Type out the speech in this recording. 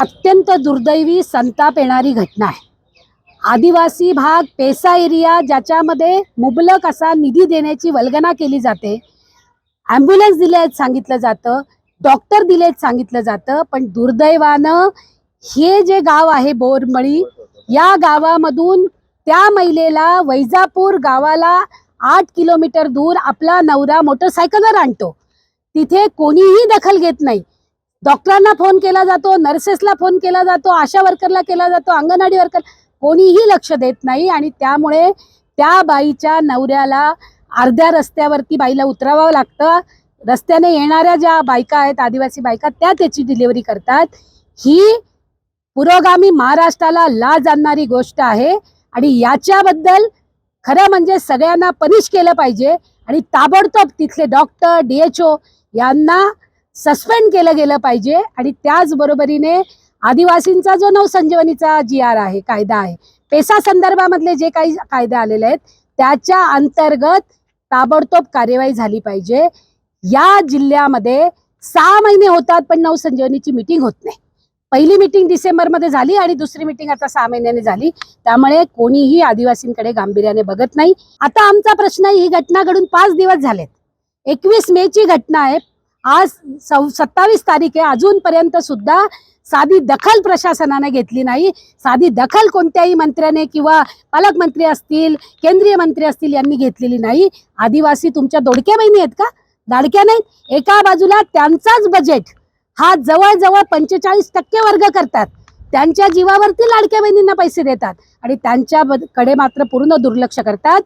अत्यंत दुर्दैवी संताप येणारी घटना आहे। आदिवासी भाग पेसा एरिया ज्याच्यामध्ये मुबलक असा निधी देण्याची वल्गना केली जाते, ॲम्ब्युलन्स दिलेत सांगितलं जातं, डॉक्टर दिलेत सांगितलं जातं, पण दुर्दैवानं हे जे गाव आहे बोरमळी, या गावामधून त्या महिलेला वैजापूर गावाला 8 किलोमीटर दूर आपला नवरा मोटरसायकलवर आणतो। तिथे कोणीही दखल घेत नाही। डॉक्टरांना फोन केला जातो, नर्सेसला फोन केला जातो, आशा वर्करला केला जातो, अंगणवाडी वर्कर, कोणीही लक्ष देत नाही। आणि त्यामुळे त्या बाईच्या नवऱ्याला अर्ध्या रस्त्यावरती बाईला उतरावं लागतं। रस्त्याने येणाऱ्या ज्या बायका आहेत, आदिवासी बायका, त्या त्याची डिलिव्हरी करतात। ही पुरोगामी महाराष्ट्राला लाज आणणारी गोष्ट आहे आणि याच्याबद्दल खरं म्हणजे सगळ्यांना पनिश केलं पाहिजे आणि ताबडतोब तिथले डॉक्टर, DHO यांना सस्पेंड केलं गेलं पाहिजे। आणि त्याचबरोबरीने आदिवासींचा जो नवसंजीवनीचा GR आहे, कायदा आहे, पेसा संदर्भामधले जे काही कायदे आलेले आहेत त्याच्या अंतर्गत ताबडतोब कार्यवाही झाली पाहिजे। या जिल्ह्यामध्ये 6 महिने होतात पण नवसंजीवनीची मीटिंग होत नाही। पहिली मीटिंग डिसेंबरमध्ये झाली आणि दुसरी मीटिंग आता 6 महिन्याने झाली, त्यामुळे कोणीही आदिवासींकडे गांभीर्याने बघत नाही। आता आमचा प्रश्न, ही घटना घडून 5 दिवस झालेत, 21 मेची घटना आहे, आज 27 तारीख आहे, अजूनपर्यंत सुद्धा साधी दखल प्रशासनाने घेतली नाही। साधी दखल कोणत्याही मंत्र्याने किंवा पालकमंत्री असतील, केंद्रीय मंत्री असतील यांनी घेतलेली नाही। आदिवासी तुमच्या दोडक्या बहिणी आहेत का? लाडक्या नाहीत। एका बाजूला त्यांचाच बजेट हा जवळजवळ 45% वर्ग करतात, त्यांच्या जीवावरती लाडक्या बहिणींना पैसे देतात आणि त्यांच्याकडे मात्र पूर्ण दुर्लक्ष करतात।